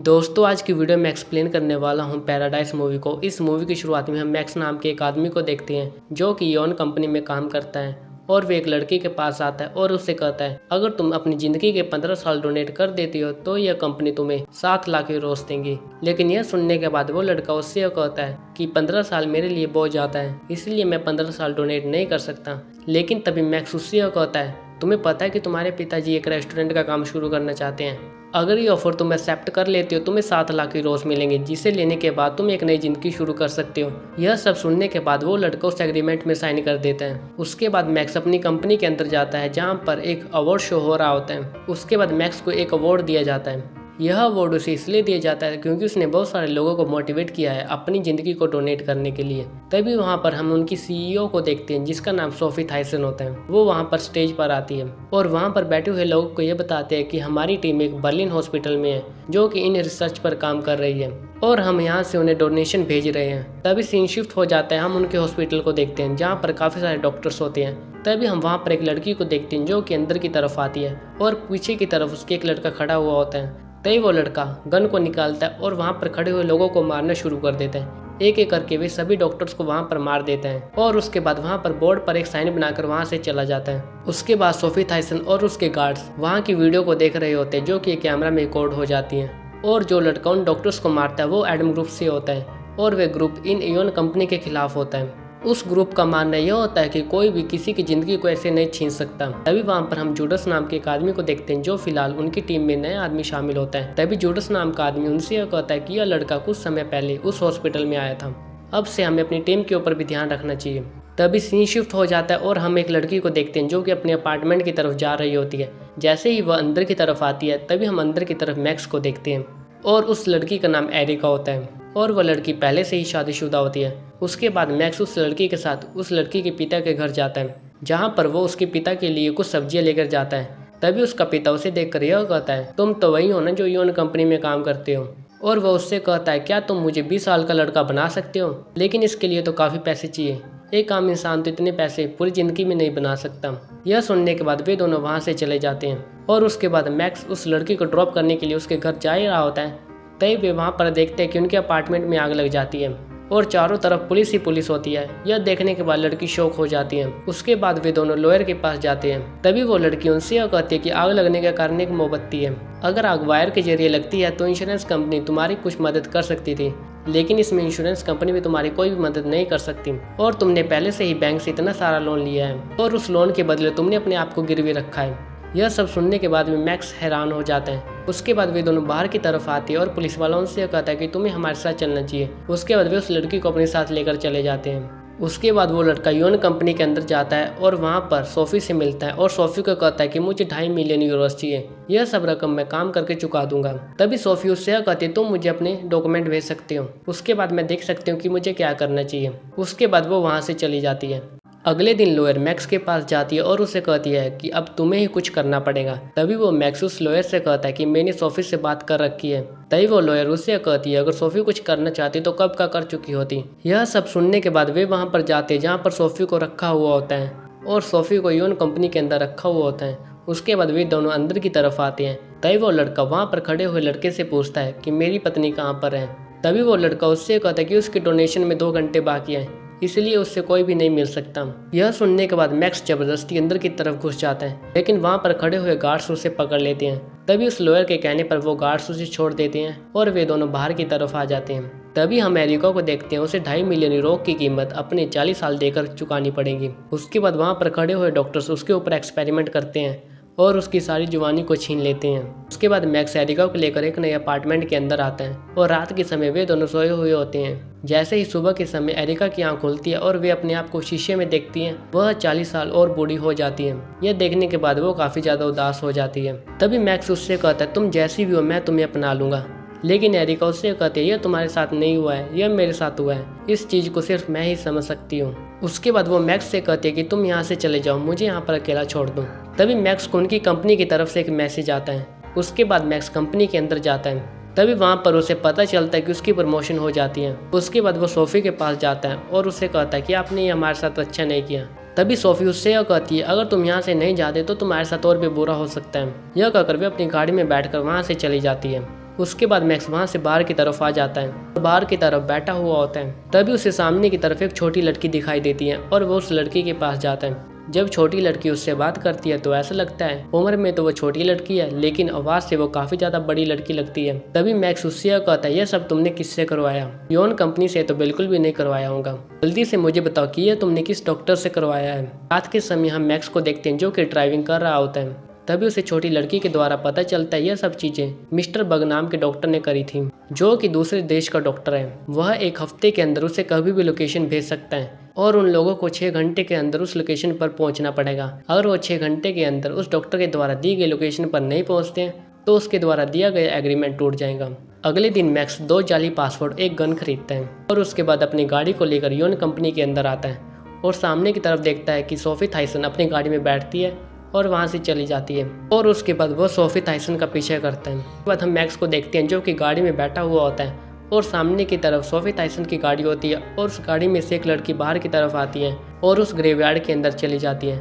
दोस्तों आज की वीडियो में एक्सप्लेन करने वाला हूँ पैराडाइज मूवी को। इस मूवी की शुरुआत में हम मैक्स नाम के एक आदमी को देखते हैं जो कि योन कंपनी में काम करता है और वे एक लड़की के पास आता है और उससे कहता है अगर तुम अपनी ज़िंदगी के 15 साल डोनेट कर देती हो तो यह कंपनी तुम्हें 7 लाख यूरोस देंगी। लेकिन यह सुनने के बाद वो लड़का उससे यह कहता है कि 15 साल मेरे लिए बहुत ज़्यादा है, इसलिए मैं 15 साल डोनेट नहीं कर सकता। लेकिन तभी मैक्स उससे यह कहता है तुम्हें पता है कि तुम्हारे पिताजी एक रेस्टोरेंट का काम शुरू करना चाहते हैं। अगर ये ऑफर तुम एक्सेप्ट कर लेते हो तुम्हें 7 लाख यूरोस मिलेंगे, जिसे लेने के बाद तुम एक नई जिंदगी शुरू कर सकते हो। यह सब सुनने के बाद वो लड़का उस एग्रीमेंट में साइन कर देता है। उसके बाद मैक्स अपनी कंपनी के अंदर जाता है जहाँ पर एक अवार्ड शो हो रहा होता है। उसके बाद मैक्स को एक अवार्ड दिया जाता है। यह अवार्ड उसे इसलिए दिया जाता है क्योंकि उसने बहुत सारे लोगों को मोटिवेट किया है अपनी ज़िंदगी को डोनेट करने के लिए। तभी वहाँ पर हम उनकी सीईओ को देखते हैं जिसका नाम सोफी थाइसन होता है। वो वहाँ पर स्टेज पर आती है और वहाँ पर बैठे हुए लोगों को ये बताते हैं कि हमारी टीम एक बर्लिन हॉस्पिटल में है जो कि इन रिसर्च पर काम कर रही है और हम यहाँ से उन्हें डोनेशन भेज रहे हैं। तभी सीन शिफ्ट हो जाता है, हम उनके हॉस्पिटल को देखते हैं जहाँ पर काफ़ी सारे डॉक्टर्स होते हैं। तभी हम वहाँ पर एक लड़की को देखते हैं जो कि अंदर की तरफ आती है और पीछे की तरफ उसके एक लड़का खड़ा हुआ होता है। तभी वो लड़का गन को निकालता है और वहाँ पर खड़े हुए लोगों को मारना शुरू कर देता है। एक एक करके वे सभी डॉक्टर्स को वहाँ पर मार देते हैं और उसके बाद वहाँ पर बोर्ड पर एक साइन बनाकर वहाँ से चला जाता है। उसके बाद सोफी थाइसन और उसके गार्ड्स वहाँ की वीडियो को देख रहे होते हैं जो कि कैमरा में रिकॉर्ड हो जाती है। और जो लड़का उन डॉक्टर्स को मारता है वो एडम ग्रुप से होता है और वे ग्रुप इन योन कंपनी के खिलाफ होता है। उस ग्रुप का मानना यह होता है कि कोई भी किसी की ज़िंदगी को ऐसे नहीं छीन सकता। तभी वहाँ पर हम जूडस नाम के एक आदमी को देखते हैं जो फिलहाल उनकी टीम में नया आदमी शामिल होता है। तभी जूडस नाम का आदमी उनसे यह कहता है कि यह लड़का कुछ समय पहले उस हॉस्पिटल में आया था, अब से हमें अपनी टीम के ऊपर भी ध्यान रखना चाहिए। तभी सीन शिफ्ट हो जाता है और हम एक लड़की को देखते हैं जो कि अपने अपार्टमेंट की तरफ जा रही होती है। जैसे ही वह अंदर की तरफ आती है तभी हम अंदर की तरफ मैक्स को देखते हैं और उस लड़की का नाम एरिका होता है और वह लड़की पहले से ही शादीशुदा होती है। उसके बाद मैक्स उस लड़की के साथ उस लड़की के पिता के घर जाता है जहाँ पर वो उसके पिता के लिए कुछ सब्जियाँ लेकर जाता है। तभी उसका पिता उसे देखकर यह कहता है तुम तो वही हो ना जो योन कंपनी में काम करते हो। और वह उससे कहता है क्या तुम मुझे 20 साल का लड़का बना सकते हो, लेकिन इसके लिए तो काफ़ी पैसे चाहिए, एक आम इंसान तो इतने पैसे पूरी ज़िंदगी में नहीं बना सकता। यह सुनने के बाद वे दोनों वहाँ से चले जाते हैं और उसके बाद मैक्स उस लड़की को ड्रॉप करने के लिए उसके घर जा ही रहा होता है। तभी वे वहाँ पर देखते हैं कि उनके अपार्टमेंट में आग लग जाती है और चारों तरफ पुलिस ही पुलिस होती है। यह देखने के बाद लड़की शॉक हो जाती है। उसके बाद वे दोनों लॉयर के पास जाते हैं। तभी वो लड़की उनसे यह कहती है कि आग लगने का कारण एक मोमबत्ती है, अगर आग वायर के जरिए लगती है तो इंश्योरेंस कंपनी तुम्हारी कुछ मदद कर सकती थी, लेकिन इसमें इंश्योरेंस कंपनी भी तुम्हारी कोई भी मदद नहीं कर सकती और तुमने पहले से ही बैंक से इतना सारा लोन लिया है और उस लोन के बदले तुमने अपने आप को गिरवी रखा है। यह सब सुनने के बाद में मैक्स हैरान हो जाता है। उसके बाद वे दोनों बाहर की तरफ आते हैं और पुलिस वालों से कहता है कि तुम्हें हमारे साथ चलना चाहिए। उसके बाद वे उस लड़की को अपने साथ लेकर चले जाते हैं। उसके बाद वो लड़का योन कंपनी के अंदर जाता है और वहाँ पर सोफी से मिलता है और सोफी को कहता है कि मुझे 2.5 मिलियन यूरोस चाहिए, यह सब रकम मैं काम करके चुका दूंगा। तभी सोफी उससे यह कहती है तुम मुझे अपने डॉक्यूमेंट भेज सकते हो, उसके बाद मैं देख सकती हूँ कि मुझे क्या करना चाहिए। उसके बाद वो वहाँ से चली जाती है। अगले दिन लॉयर मैक्स के पास जाती है और उसे कहती है कि अब तुम्हें ही कुछ करना पड़ेगा। तभी वो मैक्स उस लॉयर से कहता है कि मैंने सोफी से बात कर रखी है। तभी वो लॉयर उससे कहती है अगर सोफी कुछ करना चाहती तो कब का कर चुकी होती। यह सब सुनने के बाद वे वहाँ पर जाते हैं जहाँ पर सोफी को रखा हुआ होता है और सोफी को योन कंपनी के अंदर रखा हुआ होता है। उसके बाद वे दोनों अंदर की तरफ आते हैं। तभी वो लड़का वहाँ पर खड़े हुए लड़के से पूछता है कि मेरी पत्नी कहाँ पर है। तभी वो लड़का उससे कहता है कि उसके डोनेशन में 2 घंटे बाकी है, इसलिए उससे कोई भी नहीं मिल सकता। यह सुनने के बाद मैक्स जबरदस्ती अंदर की तरफ घुस जाता है, लेकिन वहाँ पर खड़े हुए गार्ड्स उसे पकड़ लेते हैं। तभी उस लॉयर के कहने पर वो गार्ड्स उसे छोड़ देते हैं और वे दोनों बाहर की तरफ आ जाते हैं। तभी हम एरिका को देखते हैं, उसे 2.5 मिलियन यूरो की कीमत अपने 40 साल देकर चुकानी पड़ेगी। उसके बाद वहाँ पर खड़े हुए डॉक्टर्स उसके ऊपर एक्सपेरिमेंट करते हैं और उसकी सारी जुबानी को छीन लेते हैं। उसके बाद मैक्स एरिका को लेकर एक नए अपार्टमेंट के अंदर आता है और रात के समय वे दोनों सोए हुए होते हैं। जैसे ही सुबह के समय एरिका की आंख खुलती है और वे अपने आप को शीशे में देखती हैं, वह 40 साल और बूढ़ी हो जाती है। यह देखने के बाद वो काफ़ी ज़्यादा उदास हो जाती है। तभी मैक्स उससे कहता है तुम जैसी भी हो मैं तुम्हें अपना लूँगा, लेकिन एरिका उससे कहती है यह तुम्हारे साथ नहीं हुआ है, यह मेरे साथ हुआ है, इस चीज़ को सिर्फ मैं ही समझ सकती हूँ। उसके बाद वो मैक्स से कहती है कि तुम यहाँ से चले जाओ, मुझे यहाँ पर अकेला छोड़ दो। तभी मैक्स को उनकी कंपनी की तरफ से एक मैसेज आता है। उसके बाद मैक्स कंपनी के अंदर जाता है। तभी वहाँ पर उसे पता चलता है कि उसकी प्रमोशन हो जाती है। उसके बाद वो सोफी के पास जाता है और उससे कहता है कि आपने ये हमारे साथ अच्छा नहीं किया। तभी सोफी उससे यह कहती है अगर तुम यहाँ से नहीं जाते तो तुम्हारे साथ और भी बुरा हो सकता है। यह कहकर वे अपनी गाड़ी में बैठकर वहाँ से चली जाती है। उसके बाद मैक्स वहाँ से बाहर की तरफ आ जाता है। बाहर की तरफ बैठा हुआ होता है, तभी उसे सामने की तरफ एक छोटी लड़की दिखाई देती है और वो उस लड़की के पास जाता है। जब छोटी लड़की उससे बात करती है तो ऐसा लगता है उम्र में तो वो छोटी लड़की है, लेकिन आवाज से वो काफी ज्यादा बड़ी लड़की लगती है। तभी मैक्स उससे कहता है, यह सब तुमने किससे करवाया? यौन कंपनी से तो बिल्कुल भी नहीं करवाया होगा। जल्दी से मुझे बताओ कि यह तुमने किस डॉक्टर से करवाया है। रात के समय हम मैक्स को देखते हैं जो कि ड्राइविंग कर रहा होता है। तभी उसे छोटी लड़की के द्वारा पता चलता है यह सब चीजें मिस्टर बग नाम के डॉक्टर ने करी थी, जो कि दूसरे देश का डॉक्टर है। वह एक हफ्ते के अंदर उसे कभी भी लोकेशन भेज सकता है और उन लोगों को 6 घंटे के अंदर उस लोकेशन पर पहुंचना पड़ेगा। अगर वो 6 घंटे के अंदर उस डॉक्टर के द्वारा दी गई लोकेशन पर नहीं पहुंचते हैं तो उसके द्वारा दिया गया एग्रीमेंट टूट जाएगा। अगले दिन मैक्स 2 जाली पासवर्ड, एक गन खरीदता है और उसके बाद अपनी गाड़ी को लेकर यौन कंपनी के अंदर आता है और सामने की तरफ देखता है कि सोफी थाइसन अपनी गाड़ी में बैठती है और वहाँ से चली जाती है और उसके बाद वो सोफी थाइसन का पीछा करता है। उसके बाद हम मैक्स को देखते हैं जो कि गाड़ी में बैठा हुआ होता है और सामने की तरफ सोफी थाइसन की गाड़ी होती है और उस गाड़ी में से एक लड़की बाहर की तरफ आती है और उस ग्रेवयार्ड के अंदर चली जाती है।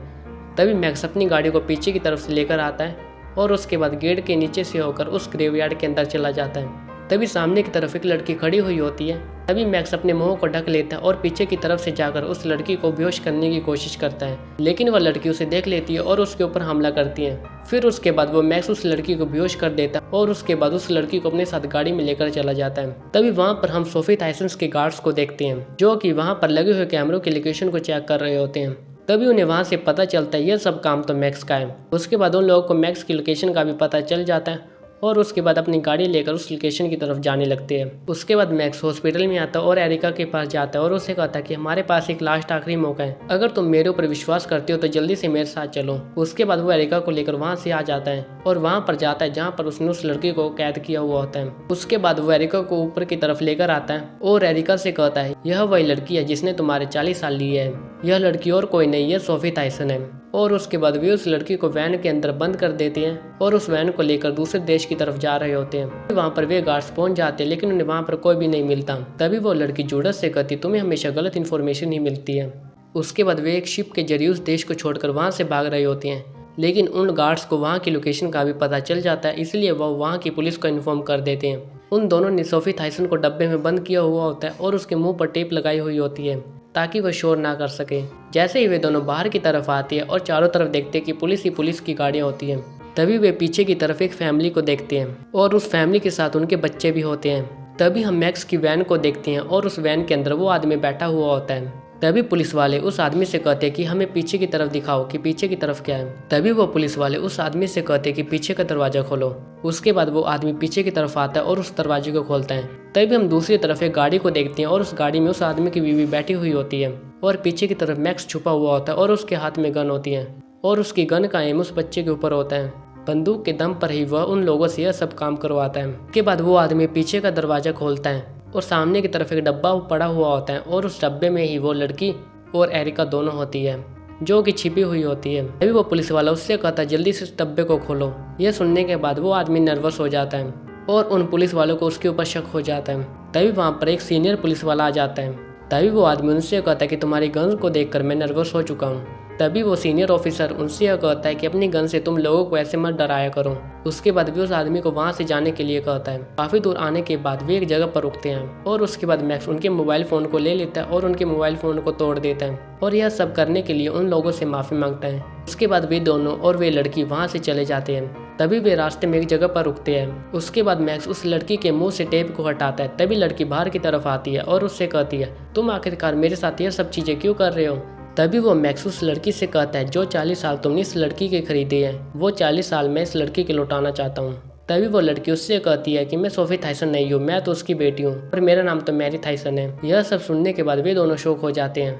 तभी मैक्स अपनी गाड़ी को पीछे की तरफ से लेकर आता है और उसके बाद गेट के नीचे से होकर उस ग्रेवयार्ड के अंदर चला जाता है। तभी सामने की तरफ एक लड़की खड़ी हुई होती है। तभी मैक्स अपने मुंह को ढक लेता है और पीछे की तरफ से जाकर उस लड़की को बेहोश करने की कोशिश करता है, लेकिन वह लड़की उसे देख लेती है और उसके ऊपर हमला करती है। फिर उसके बाद वो मैक्स उस लड़की को बेहोश कर देता है और उसके बाद उस लड़की को अपने साथ गाड़ी में लेकर चला जाता है। तभी वहाँ पर हम सोफी थाइसन के गार्ड्स को देखते हैं जो कि वहाँ पर लगे हुए कैमरों की लोकेशन को चेक कर रहे होते हैं। तभी उन्हें वहाँ से पता चलता है यह सब काम तो मैक्स का है। उसके बाद उन लोगों को मैक्स की लोकेशन का भी पता चल जाता है और उसके बाद अपनी गाड़ी लेकर उस लोकेशन की तरफ जाने लगते हैं। उसके बाद मैक्स हॉस्पिटल में आता है और एरिका के पास जाता है और उसे कहता है कि हमारे पास एक लास्ट आखिरी मौका है, अगर तुम मेरे ऊपर विश्वास करते हो तो जल्दी से मेरे साथ चलो। उसके बाद वो एरिका को लेकर वहाँ से आ जाता है और वहाँ पर जाता है जहाँ पर उसने उस लड़की को कैद किया हुआ होता है। उसके बाद वो एरिका को ऊपर की तरफ लेकर आता है और एरिका से कहता है यह वही लड़की है जिसने तुम्हारे 40 साल लिए है, यह लड़की और कोई नहीं, यह सोफी थाइसन है। और उसके बाद वे उस लड़की को वैन के अंदर बंद कर देते हैं और उस वैन को लेकर दूसरे देश की तरफ जा रहे होते हैं। वहाँ पर वे गार्ड्स पहुंच जाते हैं लेकिन उन्हें वहाँ पर कोई भी नहीं मिलता। तभी वो लड़की जुड़स से कहती तुम्हें हमेशा गलत इन्फॉर्मेशन ही मिलती है। उसके बाद वे एक शिप के जरिए उस देश को छोड़कर वहाँ से भाग रहे होते हैं, लेकिन उन गार्ड्स को वहाँ की लोकेशन का भी पता चल जाता है, इसलिए वह वहाँ की पुलिस को इन्फॉर्म कर देते हैं। उन दोनों ने सोफी थाइसन को डब्बे में बंद किया हुआ होता है और उसके मुंह पर टेप लगाई हुई होती है ताकि वह शोर ना कर सके। जैसे ही वे दोनों बाहर की तरफ आती है और चारों तरफ देखते हैं कि पुलिस ही पुलिस की गाड़ियाँ होती हैं, तभी वे पीछे की तरफ एक फैमिली को देखते हैं और उस फैमिली के साथ उनके बच्चे भी होते हैं। तभी हम मैक्स की वैन को देखते हैं और उस वैन के अंदर वो आदमी बैठा हुआ होता है। तभी पुलिस वाले उस आदमी से कहते हैं कि हमें पीछे की तरफ दिखाओ कि पीछे की तरफ क्या है। तभी वो पुलिस वाले उस आदमी से कहते हैं कि पीछे का दरवाजा खोलो। उसके बाद वो आदमी पीछे की तरफ आता है और उस दरवाजे को खोलता है। तभी हम दूसरी तरफ एक गाड़ी को देखते हैं और उस गाड़ी में उस आदमी की बीवी बैठी हुई होती है और पीछे की तरफ मैक्स छुपा हुआ होता है और उसके हाथ में गन होती है और उसकी गन का एम उस बच्चे के ऊपर होता है। बंदूक के दम पर ही वह उन लोगों से यह सब काम करवाता है। उसके बाद वो आदमी पीछे का दरवाजा खोलता है और सामने की तरफ एक डब्बा पड़ा हुआ होता है और उस डब्बे में ही वो लड़की और एरिका दोनों होती है जो कि छिपी हुई होती है। तभी वो पुलिस वाला उससे कहता है जल्दी से इस डब्बे को खोलो। यह सुनने के बाद वो आदमी नर्वस हो जाता है और उन पुलिस वालों को उसके ऊपर शक हो जाता है। तभी वहाँ पर एक सीनियर पुलिस वाला आ जाता है। तभी वो आदमी उनसे कहता है कि तुम्हारी गन को देखकर मैं नर्वस हो चुका हूँ। तभी वो सीनियर ऑफिसर उनसे यह कहता है कि अपनी गन से तुम लोगों को ऐसे मत डराया करो। उसके बाद भी उस आदमी को वहाँ से जाने के लिए कहता है। काफ़ी दूर आने के बाद वे एक जगह पर रुकते हैं और उसके बाद मैक्स उनके मोबाइल फ़ोन को ले लेता है और उनके मोबाइल फ़ोन को तोड़ देता है और यह सब करने के लिए उन लोगों से माफ़ी मांगता है। उसके बाद वे दोनों और वे लड़की वहाँ से चले जाते हैं। तभी वे रास्ते में एक जगह पर रुकते हैं। उसके बाद मैक्स उस लड़की के मुंह से टेप को हटाता है। तभी लड़की बाहर की तरफ आती है और उससे कहती है तुम आखिरकार मेरे साथ यह सब चीज़ें क्यों कर रहे हो। तभी वो मैक्स उस लड़की से कहता है जो 40 साल तुमने इस लड़की के खरीदे हैं वो 40 साल मैं इस लड़की के लौटाना चाहता हूँ। तभी वो लड़की उससे कहती है कि मैं सोफी थाइसन नहीं हूँ, मैं तो उसकी बेटी हूँ और मेरा नाम तो मैरी थाइसन है। यह सब सुनने के बाद वे दोनों शौक हो जाते हैं।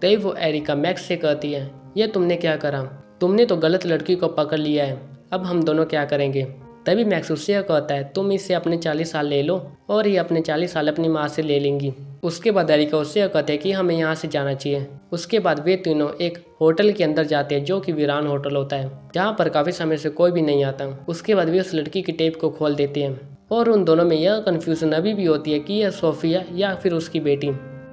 तभी वो एरिका मैक्स से कहती है यह तुमने क्या करा, तुमने तो गलत लड़की को पकड़ लिया है, अब हम दोनों क्या करेंगे। तभी मैक्स उससे कहता है तुम इससे अपने 40 साल ले लो और ये अपने 40 साल अपनी माँ से ले लेंगी। उसके बाद एरिका उससे कहते हैं कि हमें यहाँ से जाना चाहिए। उसके बाद वे तीनों एक होटल के अंदर जाते हैं जो कि वीरान होटल होता है जहाँ पर काफ़ी समय से कोई भी नहीं आता। उसके बाद वे उस लड़की की टेप को खोल देते हैं और उन दोनों में यह कन्फ्यूजन अभी भी होती है कि यह सोफिया या फिर उसकी बेटी।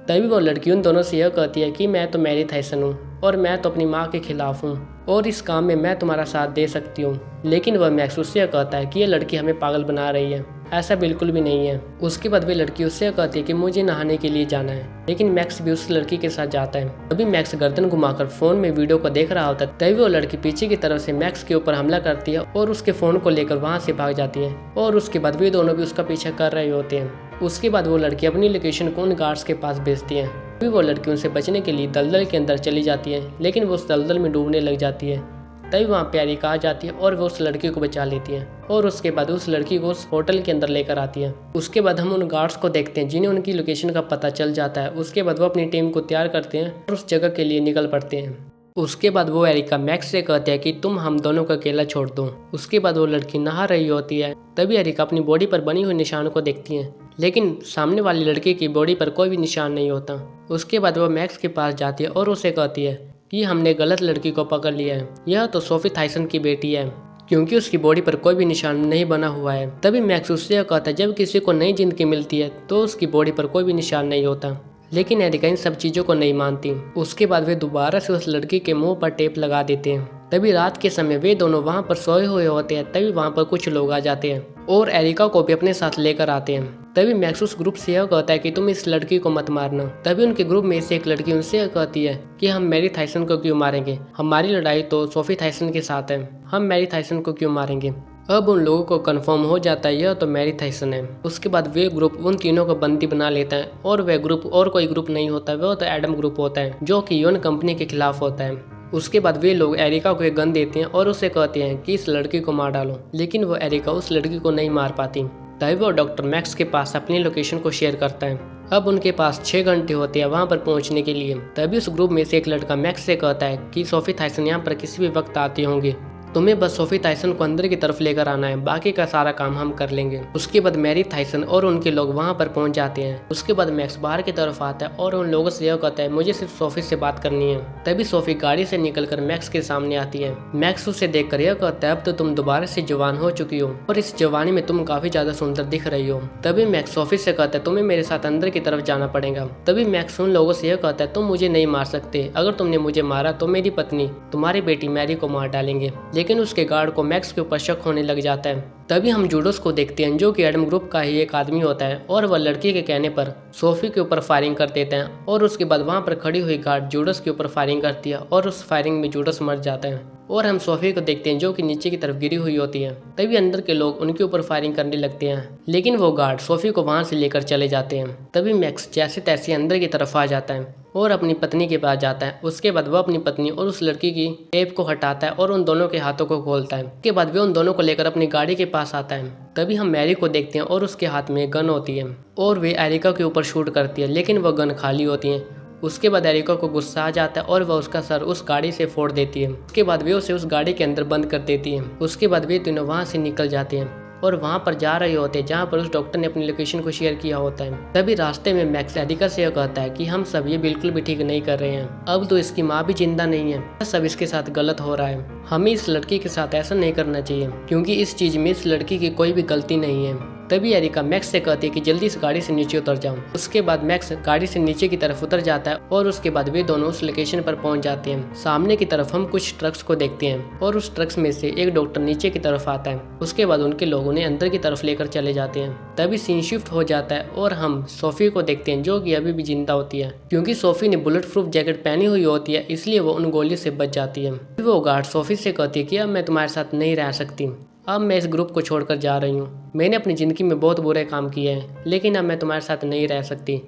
तभी वो लड़की उन दोनों से यह कहती है कि मैं तो मैरी थाइसन हूँ और मैं तो अपनी माँ के खिलाफ हूँ और इस काम में मैं तुम्हारा साथ दे सकती हूँ। लेकिन वह मैक्स उससे कहता है कि यह लड़की हमें पागल बना रही है, ऐसा बिल्कुल भी नहीं है। उसके बाद वे लड़की उससे कहती है कि मुझे नहाने के लिए जाना है, लेकिन मैक्स भी उस लड़की के साथ जाता है। तभी मैक्स गर्दन घुमाकर फोन में वीडियो को देख रहा होता है। तभी वो लड़की पीछे की तरफ से मैक्स के ऊपर हमला करती है और उसके फोन को लेकर वहाँ से भाग जाती है और उसके बाद वे दोनों भी उसका पीछा कर रहे होते हैं। उसके बाद वो लड़की अपनी लोकेशन को उन गार्ड्स के पास भेजती है। तभी वो लड़की उनसे बचने के लिए दलदल के अंदर चली जाती है, लेकिन वो उस दलदल में डूबने लग जाती है। तभी वहाँ पे एरिका आ जाती है और वो उस लड़की को बचा लेती है और उसके बाद उस लड़की को उस होटल के अंदर लेकर आती है। उसके बाद हम उन गार्ड्स को देखते हैं जिन्हें उनकी लोकेशन का पता चल जाता है। उसके बाद वो अपनी टीम को तैयार करते हैं और उस जगह के लिए निकल पड़ते हैं। उसके बाद वो एरिका मैक्स से कहते हैं कि तुम हम दोनों को अकेला छोड़ दो। उसके बाद वो लड़की नहा रही होती है। तभी एरिका अपनी बॉडी पर बनी हुई निशान को देखती है, लेकिन सामने वाली लड़की की बॉडी पर कोई भी निशान नहीं होता। उसके बाद वो मैक्स के पास जाती है और उसे कहती है कि हमने गलत लड़की को पकड़ लिया है, यह तो सोफी थाइसन की बेटी है, क्योंकि उसकी बॉडी पर कोई भी निशान नहीं बना हुआ है। तभी मैक्स उससे कहता है जब किसी को नई जिंदगी मिलती है तो उसकी बॉडी पर कोई भी निशान नहीं होता, लेकिन एरिका इन सब चीज़ों को नहीं मानती। उसके बाद वे दोबारा से उस लड़की के मुंह पर टेप लगा देते हैं। तभी रात के समय वे दोनों वहाँ पर सोए हुए होते हैं। तभी वहाँ पर कुछ लोग आ जाते हैं और एरिका को भी अपने साथ लेकर आते हैं। तभी मैक्स उस ग्रुप से यह कहता है कि तुम इस लड़की को मत मारना। तभी उनके ग्रुप में से एक लड़की उनसे कहती है कि हम मैरी थाइसन को क्यों मारेंगे, हमारी लड़ाई तो सोफी थाइसन के साथ है, हम मैरी थाइसन को क्यों मारेंगे। अब उन लोगों को कंफर्म हो जाता है यह तो मैरी थाइसन है। उसके बाद वे ग्रुप उन तीनों को बंदी बना लेता है और वह ग्रुप और कोई ग्रुप नहीं होता, वह तो एडम ग्रुप होता है जो कि योन कंपनी के खिलाफ होता है। उसके बाद वे लोग एरिका को एक गन देते हैं और उसे कहते हैं कि इस लड़की को मार डालो, लेकिन वो एरिका उस लड़की को नहीं मार पाती। तभी वो डॉक्टर मैक्स के पास अपनी लोकेशन को शेयर करता है। अब उनके पास 6 घंटे होते हैं वहाँ पर पहुँचने के लिए। तभी उस ग्रुप में से एक लड़का मैक्स से कहता है कि सोफी थाइसन यहाँ पर किसी भी वक्त आती होंगी, तुम्हें बस सोफी थाइसन को अंदर की तरफ लेकर आना है, बाकी का सारा काम हम कर लेंगे। उसके बाद मैरी थाइसन और उनके लोग वहां पर पहुंच जाते हैं। उसके बाद मैक्स बाहर की तरफ आता है और उन लोगों से यह कहता है मुझे सिर्फ सोफी से बात करनी है। तभी सोफी गाड़ी से निकलकर मैक्स के सामने आती है। मैक्स उसे देखकर यह कहता है अब तो तुम दोबारा से जवान हो चुकी हो और इस जवानी में तुम काफी ज्यादा सुंदर दिख रही हो। तभी मैक्स सोफी से कहता है तुम्हें मेरे साथ अंदर की तरफ जाना पड़ेगा। तभी मैक्स उन लोगों से यह कहता है तुम मुझे नहीं मार सकते, अगर तुमने मुझे मारा तो मेरी पत्नी तुम्हारी बेटी मैरी को मार डालेंगे। लेकिन उसके गार्ड को मैक्स के ऊपर शक होने लग जाता है। तभी हम जूडोस को देखते हैं जो कि एडम ग्रुप का ही एक आदमी होता है और वह लड़की के कहने पर सोफी के ऊपर फायरिंग कर देते हैं और उसके बाद वहां पर खड़ी हुई गार्ड जूडोस के ऊपर फायरिंग करती है और उस फायरिंग में जूडोस मर जाता है और हम सोफी को देखते हैं जो कि नीचे की तरफ गिरी हुई होती है। तभी अंदर के लोग उनके ऊपर फायरिंग करने लगते हैं, लेकिन वो गार्ड सोफी को वहां से लेकर चले जाते हैं। तभी मैक्स जैसे तैसे अंदर की तरफ आ जाता है और अपनी पत्नी के पास जाता है। उसके बाद वह अपनी पत्नी और उस लड़की की टेप को हटाता है और उन दोनों के हाथों को खोलता है। उसके बाद वे उन दोनों को लेकर अपनी गाड़ी के पास आता है। तभी हम मैरी को देखते हैं और उसके हाथ में गन होती है और वे एरिका के ऊपर शूट करती है, लेकिन वह गन खाली होती है। उसके बाद एरिका को गुस्सा आ जाता है और वह उसका सर उस गाड़ी से फोड़ देती है। उसके बाद वे उसे उस गाड़ी के अंदर बंद कर देती है। उसके बाद वे तीनों वहां से निकल जाते हैं और वहां पर जा रहे होते हैं जहां पर उस डॉक्टर ने अपनी लोकेशन को शेयर किया होता है। तभी रास्ते में मैक्स एरिका से कहता है कि हम सब ये बिल्कुल भी ठीक नहीं कर रहे हैं, अब तो इसकी माँ भी जिंदा नहीं है, सब इसके साथ गलत हो रहा है, हमें इस लड़की के साथ ऐसा नहीं करना चाहिए क्योंकि इस चीज में इस लड़की की कोई भी गलती नहीं है। तभी एरिका मैक्स से कहती है कि जल्दी इस गाड़ी से नीचे उतर जाओ। उसके बाद मैक्स गाड़ी से नीचे की तरफ उतर जाता है और उसके बाद वे दोनों उस लोकेशन पर पहुंच जाते हैं। सामने की तरफ हम कुछ ट्रक्स को देखते हैं और उस ट्रक्स में से एक डॉक्टर नीचे की तरफ आता है। उसके बाद उनके लोग उन्हें अंदर की तरफ लेकर चले जाते हैं। तभी सीन शिफ्ट हो जाता है और हम सोफी को देखते हैं जो कि अभी भी जिंदा होती है, क्योंकि सोफी ने बुलेट प्रूफ जैकेट पहनी हुई होती है, इसलिए वो उन गोली से बच जाती है। वो गार्ड सोफी से कहती है कि अब मैं तुम्हारे साथ नहीं रह सकती, अब मैं इस ग्रुप को छोड़कर जा रही हूँ, मैंने अपनी ज़िंदगी में बहुत बुरे काम किए हैं, लेकिन अब मैं तुम्हारे साथ नहीं रह सकती।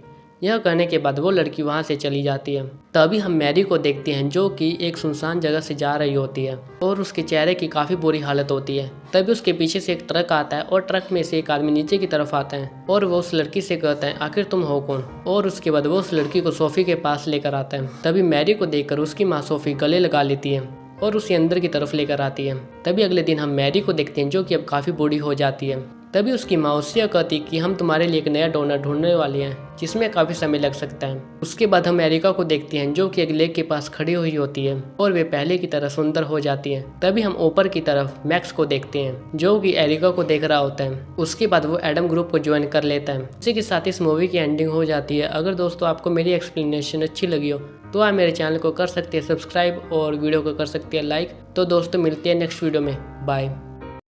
यह कहने के बाद वो लड़की वहाँ से चली जाती है। तभी हम मैरी को देखते हैं जो कि एक सुनसान जगह से जा रही होती है और उसके चेहरे की काफ़ी बुरी हालत होती है। तभी उसके पीछे से एक ट्रक आता है और ट्रक में से एक आदमी नीचे की तरफ आता है और वो उस लड़की से कहता है आखिर तुम हो कौन, और उसके बाद वो उस लड़की को सोफी के पास लेकर आता है। तभी मैरी को देखकर उसकी माँ सोफी गले लगा लेती है और उसे अंदर की तरफ लेकर आती है। तभी अगले दिन हम मैरी को देखते हैं जो कि अब काफ़ी बूढ़ी हो जाती है। तभी उसकी माँ उससे कहती कि हम तुम्हारे लिए एक नया डोनर ढूंढने वाले हैं जिसमें काफ़ी समय लग सकता है। उसके बाद हम एरिका को देखते हैं जो कि एक लेक के पास खड़ी हुई होती है और वे पहले की तरह सुंदर हो जाती है। तभी हम ऊपर की तरफ मैक्स को देखते हैं जो कि एरिका को देख रहा होता है। उसके बाद वो एडम ग्रुप को ज्वाइन कर लेता है। इसी के साथ इस मूवी की एंडिंग हो जाती है। अगर दोस्तों आपको मेरी एक्सप्लेनेशन अच्छी लगी हो तो आप मेरे चैनल को कर सकते हैं सब्सक्राइब और वीडियो को कर सकते हैं लाइक। तो दोस्तों मिलते हैं नेक्स्ट वीडियो में, बाय।